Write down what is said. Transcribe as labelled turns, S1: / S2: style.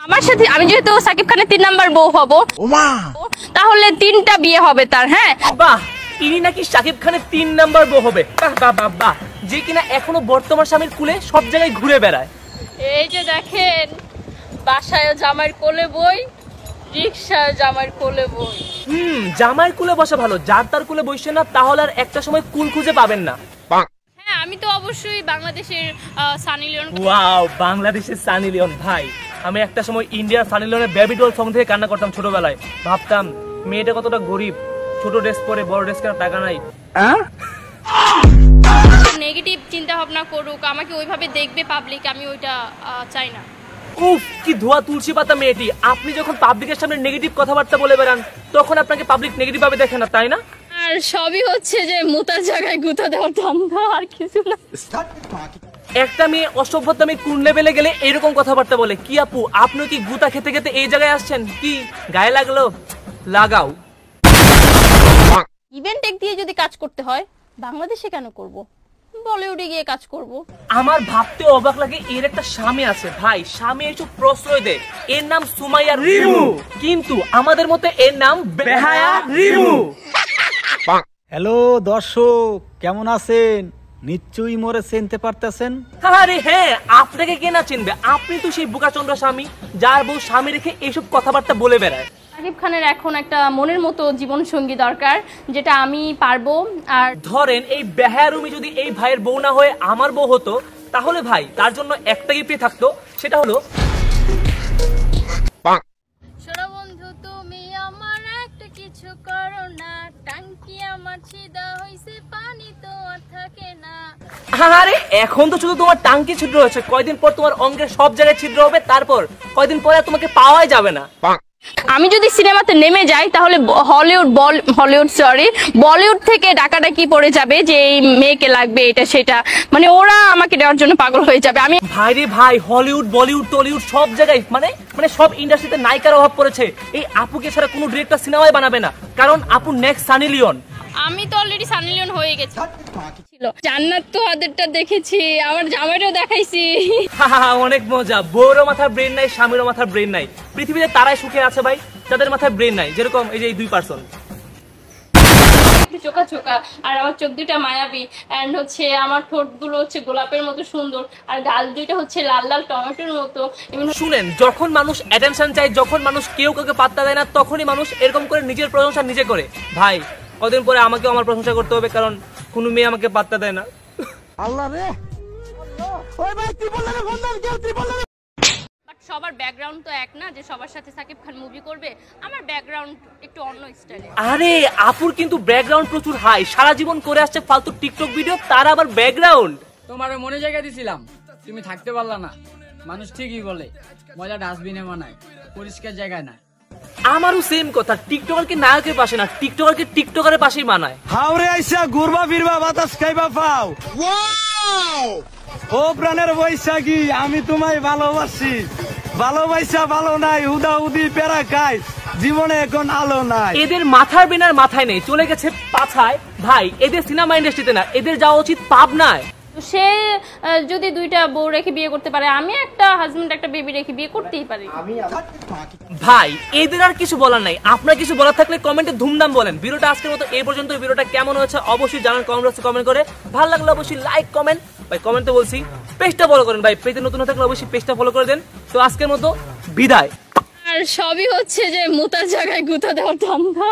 S1: আমার সাথে আমি যেহেতু সাকিব খানের 3 নাম্বার বউ হব, তাহলে 3টা বিয়ে হবে তার। হ্যাঁ
S2: বাহ, ইনি নাকি সাকিব খানের 3 নাম্বার বউ হবে। বাহ বাহ বাহ বাহ, যে কিনা এখনো বর্তমান স্বামীর কুলে সব জায়গায় ঘুরে বেড়ায়।
S1: এই যে দেখেন, বাসায় জামাইয়ের কোলে বই, রিকশায় জামাইয়ের কোলে বই।
S2: জামাইয়ের কুলে বসা ভালো, যার তার কুলে বসে না তাহলে আর একটা সময় কুল খুঁজে পাবেন না।
S1: হ্যাঁ, আমি তো অবশ্যই বাংলাদেশের সানি লিওন।
S2: ওয়াও, বাংলাদেশের সানি লিওন। ভাই, আমি একটা সময় ইন্ডিয়ার সানি লিওনের বেবি ডল সং থেকে কান্না করতাম ছোটবেলায়। ভাবতাম মেয়েটা কতটা গরিব, ছোট ড্রেস পরে, বড় ড্রেস কেনার টাকা নাই।
S1: নেগেটিভ চিন্তা ভাবনা করুক, আমাকে ওইভাবে দেখবে পাবলিক, আমি ওইটা চাই না।
S2: উফ, কি ধোয়া তুলসী পাতা মেয়েটি। আপনি যখন পাবলিকের সামনে নেগেটিভ কথাবার্তা বলে বেড়ান, তখন আপনাকে পাবলিক নেগেটিভ ভাবে দেখে না, তাই না?
S1: আর সবই হচ্ছে যে মুতার জায়গায় গুতা দেওয়ার ধান্দা, আর কিছু না।
S2: একটা মেয়ে অসভ্যতামি কোন লেভেলে গেলে এরকম কথাবার্তা বলে। কি আপু, আপনি কি গুতা খেতে খেতে এই জায়গায় আসছেন? কি গায়ে লাগলো? লাগাও।
S1: ইভেন্ট টেক দিয়ে যদি কাজ করতে হয়, বাংলাদেশে কেন করব? বলিউডে গিয়ে কাজ করব।
S2: আমার ভাবতে অবাক লাগে, এর একটা স্বামী আছে। ভাই, স্বামী একটু প্রশ্রয় দেয়। এর নাম সুমাইয়া রিমু, কিন্তু আমাদের মতে এর নাম বেহায়া রিমু।
S3: হ্যালো দর্শক, কেমন আছেন? নিশ্চয়ই মোরে চিনতে পারতেছেন।
S2: আরে হ্যাঁ, আপনাকে কে না চিনবে? আপনি তো সেই বোকাচন্দ্র স্বামী, যার বউ স্বামী রেখে এইসব কথাবার্তা বলে বেড়ায়।
S1: সাকিব খানের এখন একটা মনের মতো জীবন সঙ্গী দরকার, যেটা আমি পারবো। আর
S2: ধরেন এই বেহায়া রুমি যদি এই ভাইয়ের বউ না হয়ে আমার বউ হতো, তাহলে ভাই তার জন্য একটা গিফটই থাকতো, সেটা হলো
S1: শোনো বন্ধু, তুমি আমার একটা কিছু করো না, টাঙ্কি আমার ছিদা হইছে, পানি তো আর থাকে না।
S2: আরে এখন তো শুধু তোমার টাঙ্কি ছিদ্র হয়েছে, কয়দিন পর তোমার অঙ্গের সব জায়গায় ছিদ্র হবে, তারপর কয়দিন পরে তোমাকে পাওয়াই যাবে না।
S1: আমি যদি সিনেমাতে নেমে যাই, তাহলে বলিউড থেকে ডাকাডাকি পড়ে যাবে যে এই মেয়েকে লাগবে, এটা সেটা, মানে ওরা আমাকে দেওয়ার জন্য পাগল হয়ে যাবে। আমি
S2: ভাই রে ভাই, হলিউড, বলিউড, টলিউড সব জায়গায় মানে সব ইন্ডাস্ট্রিতে নায়িকার অভাব পড়েছে। এই আপুকে ছাড়া কোনো ডিরেক্টর সিনেমাই বানাবে না, কারণ আপু নেক্সট সানি লিওন।
S1: আমি তো অলরেডি সানি লিওন হয়ে গেছি। জান্নাত তো ওদেরটা দেখেছি, আমার জামাইটাও দেখাইছি।
S2: অনেক মজা। বউরও মাথার ব্রেন নাই, স্বামীরও মাথার ব্রেন নাই। পৃথিবীতে তারাই সুখে আছে ভাই, তাদের মাথায় ব্রেন নাই। যেরকম এই যে এই 2%।
S1: চোখা চোখা, আর আমার চোখ দুটা মায়াবী, এন্ড হচ্ছে আমার ঠোঁট গুলো হচ্ছে গোলাপের মতো সুন্দর, আর গাল দুইটা হচ্ছে লাল লাল টমেটোর মতো।
S2: শুনেন, যখন মানুষ অ্যাটেনশন চায়, যখন মানুষ কেউ কাউকে পাত্তা দেয় না, তখনই মানুষ এরকম করে নিজের প্রশংসা নিজে করে। ভাই, কদিন পরে আমাকেও আমার প্রশংসা করতে হবে, কারণ কোনো মেয়ে আমাকে পাত্তা দেয় না।
S3: আল্লাহ রে, ওই ভাই তুই বললে না বন্ধন কেউ তুই বললে।
S1: বাট সবার ব্যাকগ্রাউন্ড তো এক না যে সবার সাথে সাকিব খান মুভি করবে। আমার ব্যাকগ্রাউন্ড একটু অন্য স্টাইলে।
S2: আরে আপুর কিন্তু ব্যাকগ্রাউন্ড প্রচুর হাই, সারা জীবন করে আসছে ফালতু টিকটক ভিডিও, তার আবার ব্যাকগ্রাউন্ড।
S4: তোমার মনে জায়গা দিছিলাম, তুমি থাকতে পারলা না। মানুষ ঠিকই বলে মজা ডাস্টবিনে মানায়, পরিষ্কার জায়গায় না।
S2: আমারও সেম কথা, টিকটকারকে নায়কের পাশে না, টিকটকারকে টিকটকারের পাশেই মানায়।
S3: হাওরে আইসা ঘুরবা ফিরবা বাতাস খাইবা পাও। ও প্রাণের বৈশাখী, আমি তোমায় ভালোবাসি। ভালোবাসা ভালো নাই, উদা উদি পেরা খাই, জীবনে এখন আলো নাই।
S2: এদের মাথার বেনার মাথায় নেই, চলে গেছে পাছায়। ভাই, এদের সিনেমা ইন্ডাস্ট্রিতে না, এদের যাওয়া উচিত পাবনায়।
S1: সে যদি দুইটা বউ রেখে বিয়ে করতে পারে, আমি একটা হাজবেন্ড একটা বেবি রেখে বিয়ে করতেই পারি।
S2: ভাই, এদের আর কিছু বলার নাই। আপনার কিছু বলার থাকলে কমেন্টে ধুমধাম বলেন। ভিডিওটা আজকের মতো এই পর্যন্ত। ভিডিওটা কেমন হয়েছে অবশ্যই জানান কমেন্ট বক্সে কমেন্ট করে। ভালো লাগলে অবশ্যই লাইক কমেন্ট, ভাই কমেন্ট তো বলছি, পেজটা ফলো করেন। ভাই, পেজে নতুন থাকলে অবশ্যই পেজটা ফলো করে দেন। তো আজকের মতো বিদায়।
S1: আর সবই হচ্ছে যে মুতার জায়গায় গুতা দেওয়ার ধান্দা।